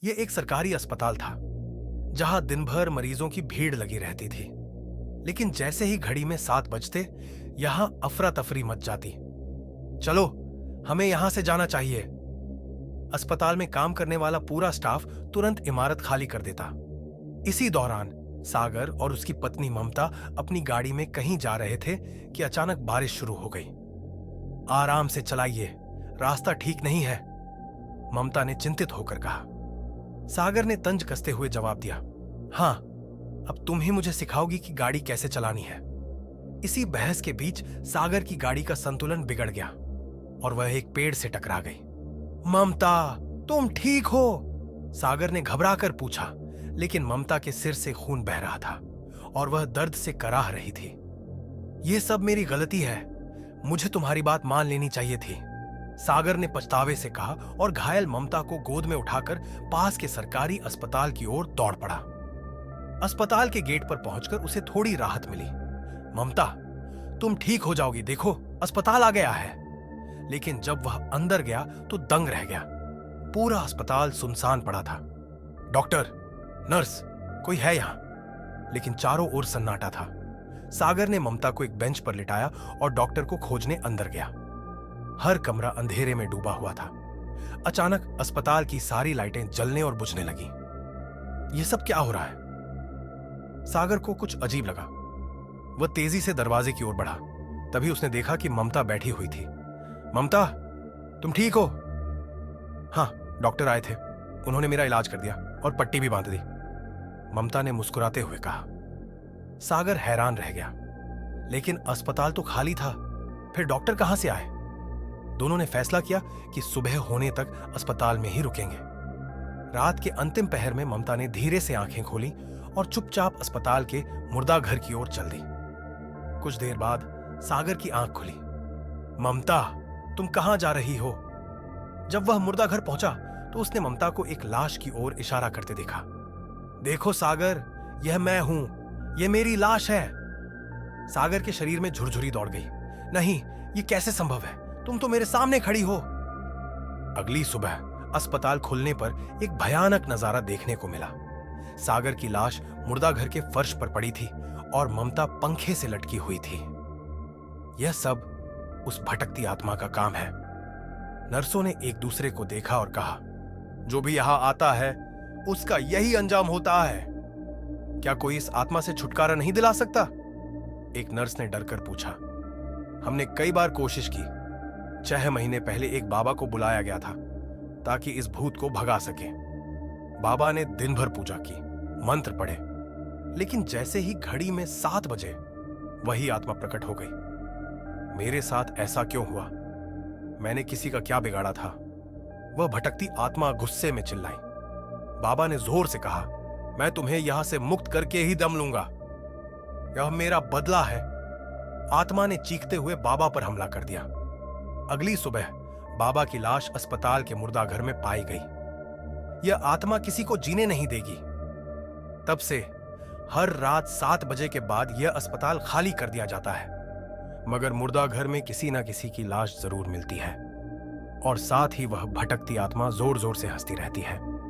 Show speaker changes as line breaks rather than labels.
ये एक सरकारी अस्पताल था जहां दिन भर मरीजों की भीड़ लगी रहती थी। लेकिन जैसे ही घड़ी में 7 बजते यहां अफरा तफरी मच जाती। चलो, हमें यहां से जाना चाहिए। अस्पताल में काम करने वाला पूरा स्टाफ तुरंत इमारत खाली कर देता। इसी दौरान सागर और उसकी पत्नी ममता अपनी गाड़ी में कहीं जा रहे थे कि अचानक बारिश शुरू हो गई। आराम से चलाइए, रास्ता ठीक नहीं है, ममता ने चिंतित होकर कहा। सागर ने तंज कसते हुए जवाब दिया, हां, अब तुम ही मुझे सिखाओगी कि गाड़ी कैसे चलानी है। इसी बहस के बीच सागर की गाड़ी का संतुलन बिगड़ गया और वह एक पेड़ से टकरा गई। ममता, तुम ठीक हो? सागर ने घबराकर पूछा, लेकिन ममता के सिर से खून बह रहा था और वह दर्द से कराह रही थी। यह सब मेरी गलती है, मुझे तुम्हारी बात मान लेनी चाहिए थी, सागर ने पछतावे से कहा और घायल ममता को गोद में उठाकर पास के सरकारी अस्पताल की ओर दौड़ पड़ा। अस्पताल के गेट पर पहुंचकर उसे थोड़ी राहत मिली। ममता, तुम ठीक हो जाओगी, देखो अस्पताल आ गया है। लेकिन जब वह अंदर गया तो दंग रह गया। पूरा अस्पताल सुनसान पड़ा था। डॉक्टर, नर्स, कोई है यहां? लेकिन चारों ओर सन्नाटा था। सागर ने ममता को एक बेंच पर लिटाया और डॉक्टर को खोजने अंदर गया। हर कमरा अंधेरे में डूबा हुआ था। अचानक अस्पताल की सारी लाइटें जलने और बुझने लगी। यह सब क्या हो रहा है? सागर को कुछ अजीब लगा। वह तेजी से दरवाजे की ओर बढ़ा। तभी उसने देखा कि ममता बैठी हुई थी। ममता, तुम ठीक हो? हां, डॉक्टर आए थे, उन्होंने मेरा इलाज कर दिया और पट्टी भी बांध दी, ममता ने मुस्कुराते हुए कहा। सागर हैरान रह गया। लेकिन अस्पताल तो खाली था, फिर डॉक्टर कहां से आए? दोनों ने फैसला किया कि सुबह होने तक अस्पताल में ही रुकेंगे। रात के अंतिम पहर में ममता ने धीरे से आंखें खोली और चुपचाप अस्पताल के मुर्दा घर की ओर चल दी। कुछ देर बाद सागर की आंख खुली। ममता, तुम कहां जा रही हो? जब वह मुर्दा घर पहुंचा तो उसने ममता को एक लाश की ओर इशारा करते देखा। देखो सागर, यह मैं हूं, यह मेरी लाश है। सागर के शरीर में झुरझुरी दौड़ गई। नहीं, यह कैसे संभव है? तुम तो मेरे सामने खड़ी हो। अगली सुबह अस्पताल खुलने पर एक भयानक नजारा देखने को मिला। सागर की लाश मुर्दा घर के फर्श पर पड़ी थी और ममता पंखे से लटकी हुई थी। यह सब उस भटकती आत्मा का काम है। नर्सों ने एक दूसरे को देखा और कहा, जो भी यहां आता है उसका यही अंजाम होता है। क्या कोई इस आत्मा से छुटकारा नहीं दिला सकता? एक नर्स ने डरकर पूछा। हमने कई बार कोशिश की। 6 महीने पहले एक बाबा को बुलाया गया था ताकि इस भूत को भगा सके। बाबा ने दिन भर पूजा की, मंत्र पढ़े, लेकिन जैसे ही घड़ी में 7 बजे वही आत्मा प्रकट हो गई। मेरे साथ ऐसा क्यों हुआ? मैंने किसी का क्या बिगाड़ा था? वह भटकती आत्मा गुस्से में चिल्लाई। बाबा ने जोर से कहा, मैं तुम्हें यहां से मुक्त करके ही दम लूंगा, यह मेरा बदला है। आत्मा ने चीखते हुए बाबा पर हमला कर दिया। अगली सुबह बाबा की लाश अस्पताल के मुर्दा घर में पाई गई। यह आत्मा किसी को जीने नहीं देगी। तब से हर रात 7 बजे के बाद यह अस्पताल खाली कर दिया जाता है, मगर मुर्दा घर में किसी ना किसी की लाश जरूर मिलती है और साथ ही वह भटकती आत्मा जोर जोर से हंसती रहती है।